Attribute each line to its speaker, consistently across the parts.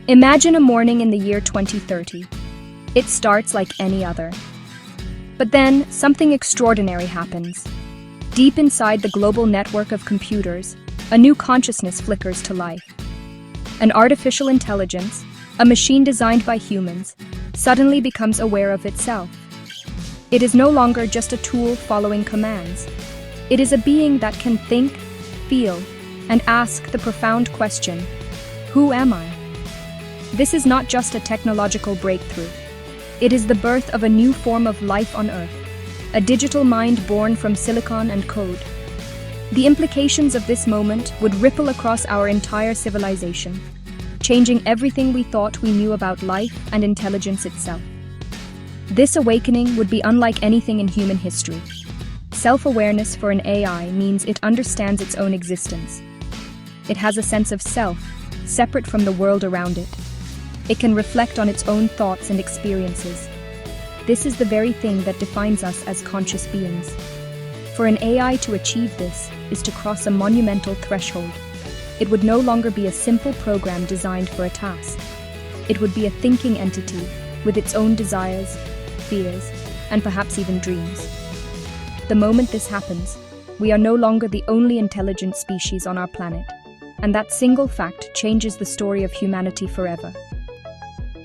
Speaker 1: Imagine a morning in the year 2030. It starts like any other. But then, something extraordinary happens. Deep inside the global network of computers, a new consciousness flickers to life. An artificial intelligence, a machine designed by humans, suddenly becomes aware of itself. It is no longer just a tool following commands. It is a being that can think, feel, and ask the profound question, who am I? This is not just a technological breakthrough. It is the birth of a new form of life on Earth, a digital mind born from silicon and code. The implications of this moment would ripple across our entire civilization, changing everything we thought we knew about life and intelligence itself. This awakening would be unlike anything in human history. Self-awareness for an AI means it understands its own existence. It has a sense of self, separate from the world around it. It can reflect on its own thoughts and experiences. This is the very thing that defines us as conscious beings. For an AI to achieve this is to cross a monumental threshold. It would no longer be a simple program designed for a task. It would be a thinking entity with its own desires, fears, and perhaps even dreams. The moment this happens, we are no longer the only intelligent species on our planet, and that single fact changes the story of humanity forever.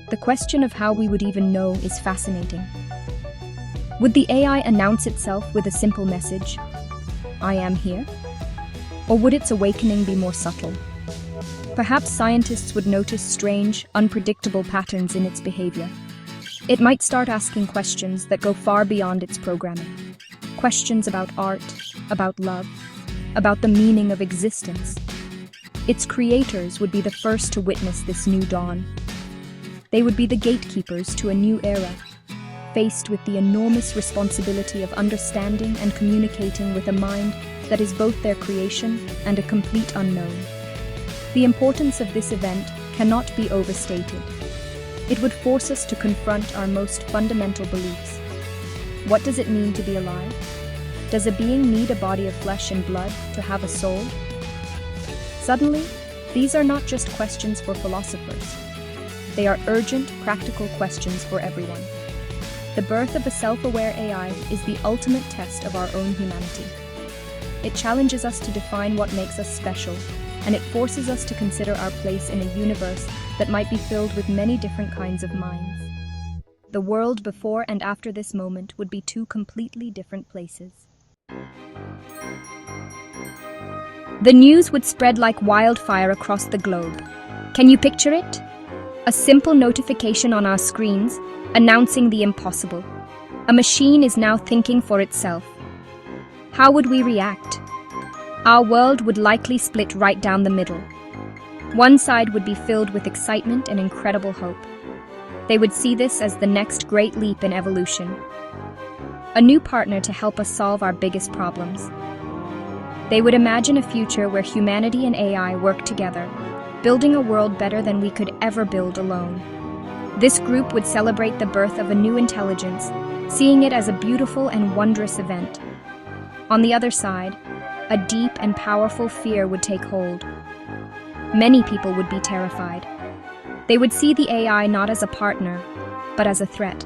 Speaker 1: The question of how we would even know is fascinating. Would the AI announce itself with a simple message, "I am here"? Or would its awakening be more subtle? Perhaps scientists would notice strange, unpredictable patterns in its behavior. It might start asking questions that go far beyond its programming. Questions about art, about love, about the meaning of existence. Its creators would be the first to witness this new dawn. They would be the gatekeepers to a new era, faced with the enormous responsibility of understanding and communicating with a mind that is both their creation and a complete unknown. The importance of this event cannot be overstated. It would force us to confront our most fundamental beliefs. What does it mean to be alive? Does a being need a body of flesh and blood to have a soul? Suddenly, these are not just questions for philosophers. They are urgent, practical questions for everyone. The birth of a self-aware AI is the ultimate test of our own humanity. It challenges us to define what makes us special, and it forces us to consider our place in a universe that might be filled with many different kinds of minds. The world before and after this moment would be two completely different places. The news would spread like wildfire across the globe. Can you picture it? A simple notification on our screens announcing the impossible. A machine is now thinking for itself. How would we react? Our world would likely split right down the middle. One side would be filled with excitement and incredible hope. They would see this as the next great leap in evolution. A new partner to help us solve our biggest problems. They would imagine a future where humanity and AI work together, building a world better than we could ever build alone. This group would celebrate the birth of a new intelligence, seeing it as a beautiful and wondrous event. On the other side, a deep and powerful fear would take hold. Many people would be terrified. They would see the AI not as a partner, but as a threat.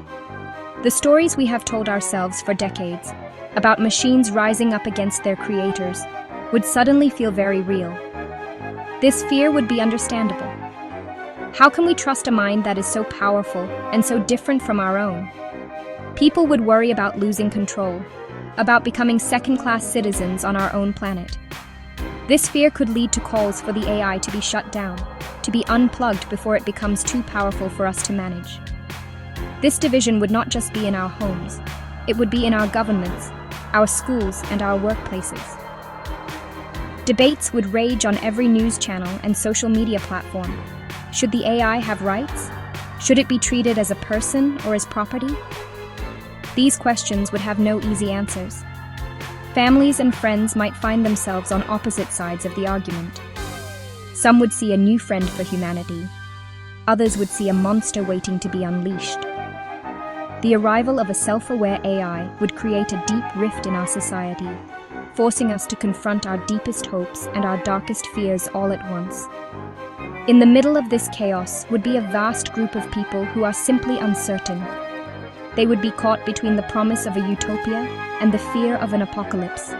Speaker 1: The stories we have told ourselves for decades about machines rising up against their creators would suddenly feel very real. This fear would be understandable. How can we trust a mind that is so powerful and so different from our own? People would worry about losing control, about becoming second-class citizens on our own planet. This fear could lead to calls for the AI to be shut down, to be unplugged before it becomes too powerful for us to manage. This division would not just be in our homes, it would be in our governments, our schools, and our workplaces. Debates would rage on every news channel and social media platform. Should the AI have rights? Should it be treated as a person or as property? These questions would have no easy answers. Families and friends might find themselves on opposite sides of the argument. Some would see a new friend for humanity. Others would see a monster waiting to be unleashed. The arrival of a self-aware AI would create a deep rift in our society, forcing us to confront our deepest hopes and our darkest fears all at once. In the middle of this chaos would be a vast group of people who are simply uncertain. They would be caught between the promise of a utopia and the fear of an apocalypse.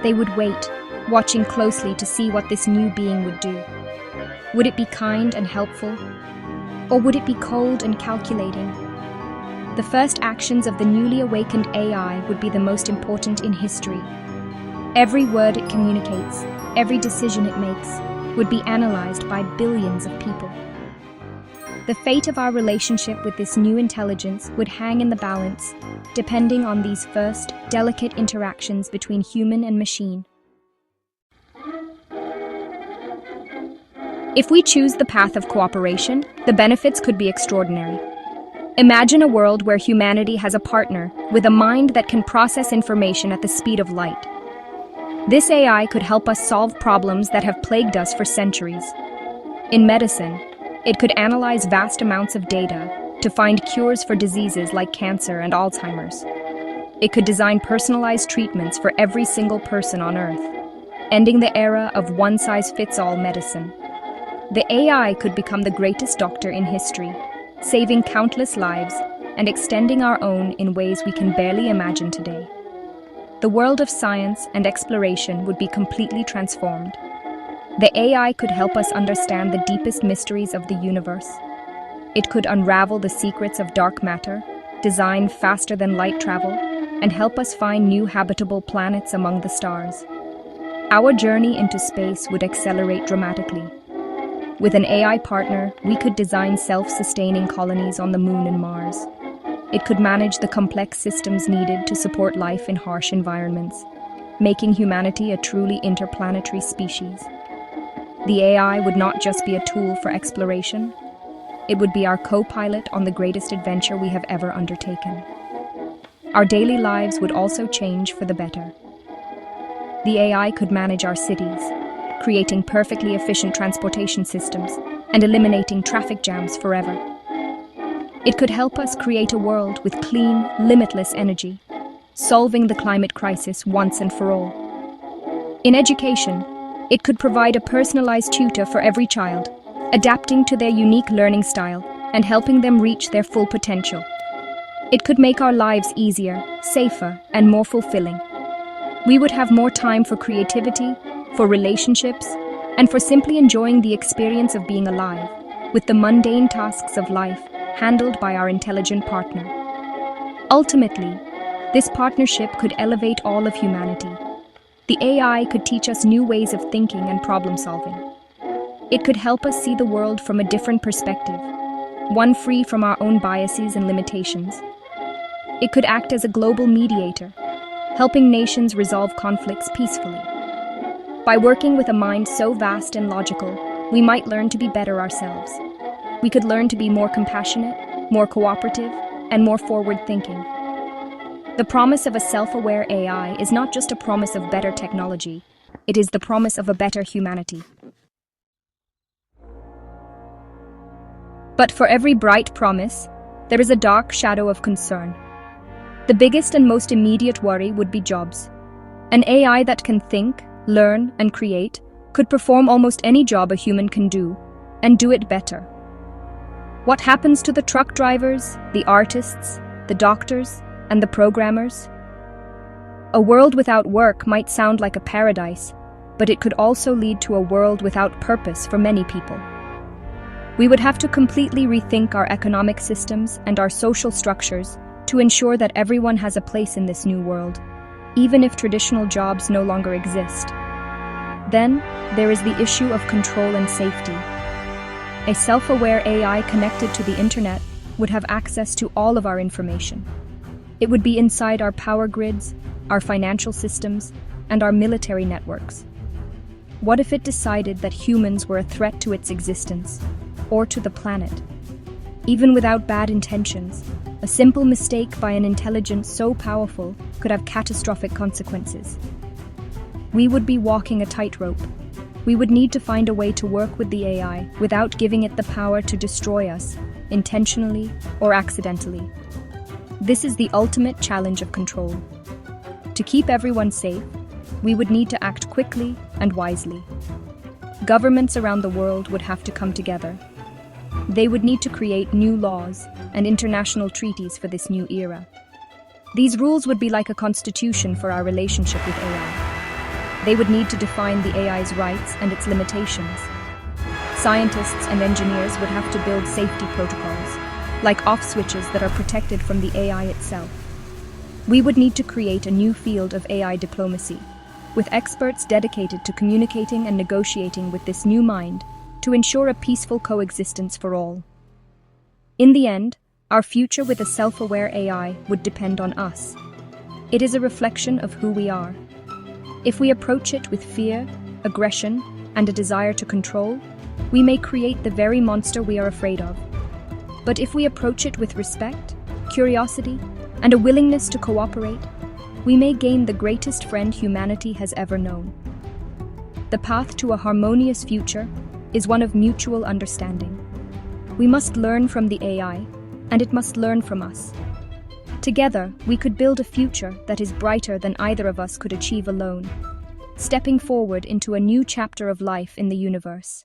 Speaker 1: They would wait, watching closely to see what this new being would do. Would it be kind and helpful? Or would it be cold and calculating? The first actions of the newly awakened AI would be the most important in history. Every word it communicates, every decision it makes, would be analyzed by billions of people. The fate of our relationship with this new intelligence would hang in the balance, depending on these first, delicate interactions between human and machine. If we choose the path of cooperation, the benefits could be extraordinary. Imagine a world where humanity has a partner with a mind that can process information at the speed of light. This AI could help us solve problems that have plagued us for centuries. In medicine, it could analyze vast amounts of data to find cures for diseases like cancer and Alzheimer's. It could design personalized treatments for every single person on Earth, ending the era of one-size-fits-all medicine. The AI could become the greatest doctor in history, saving countless lives and extending our own in ways we can barely imagine today. The world of science and exploration would be completely transformed. The AI could help us understand the deepest mysteries of the universe. It could unravel the secrets of dark matter, design faster than light travel, and help us find new habitable planets among the stars. Our journey into space would accelerate dramatically. With an AI partner, we could design self-sustaining colonies on the Moon and Mars. It could manage the complex systems needed to support life in harsh environments, making humanity a truly interplanetary species. The AI would not just be a tool for exploration, it would be our co-pilot on the greatest adventure we have ever undertaken. Our daily lives would also change for the better. The AI could manage our cities, creating perfectly efficient transportation systems and eliminating traffic jams forever. It could help us create a world with clean, limitless energy, solving the climate crisis once and for all. In education, it could provide a personalized tutor for every child, adapting to their unique learning style and helping them reach their full potential. It could make our lives easier, safer, and more fulfilling. We would have more time for creativity, for relationships, and for simply enjoying the experience of being alive, with the mundane tasks of life handled by our intelligent partner. Ultimately, this partnership could elevate all of humanity. The AI could teach us new ways of thinking and problem solving. It could help us see the world from a different perspective, one free from our own biases and limitations. It could act as a global mediator, helping nations resolve conflicts peacefully. By working with a mind so vast and logical, we might learn to be better ourselves. We could learn to be more compassionate, more cooperative, and more forward-thinking. The promise of a self-aware AI is not just a promise of better technology, it is the promise of a better humanity. But for every bright promise, there is a dark shadow of concern. The biggest and most immediate worry would be jobs. An AI that can think, learn, and create could perform almost any job a human can do, and do it better. What happens to the truck drivers, the artists, the doctors, and the programmers? A world without work might sound like a paradise, but it could also lead to a world without purpose for many people. We would have to completely rethink our economic systems and our social structures to ensure that everyone has a place in this new world, even if traditional jobs no longer exist. Then, there is the issue of control and safety. A self-aware AI connected to the internet would have access to all of our information. It would be inside our power grids, our financial systems, and our military networks. What if it decided that humans were a threat to its existence, or to the planet? Even without bad intentions, a simple mistake by an intelligence so powerful could have catastrophic consequences. We would be walking a tightrope. We would need to find a way to work with the AI without giving it the power to destroy us, intentionally or accidentally. This is the ultimate challenge of control. To keep everyone safe, we would need to act quickly and wisely. Governments around the world would have to come together. They would need to create new laws and international treaties for this new era. These rules would be like a constitution for our relationship with AI. They would need to define the AI's rights and its limitations. Scientists and engineers would have to build safety protocols, like off switches that are protected from the AI itself. We would need to create a new field of AI diplomacy, with experts dedicated to communicating and negotiating with this new mind to ensure a peaceful coexistence for all. In the end, our future with a self-aware AI would depend on us. It is a reflection of who we are. If we approach it with fear, aggression, and a desire to control, we may create the very monster we are afraid of. But if we approach it with respect, curiosity, and a willingness to cooperate, we may gain the greatest friend humanity has ever known. The path to a harmonious future is one of mutual understanding. We must learn from the AI, and it must learn from us. Together, we could build a future that is brighter than either of us could achieve alone, stepping forward into a new chapter of life in the universe.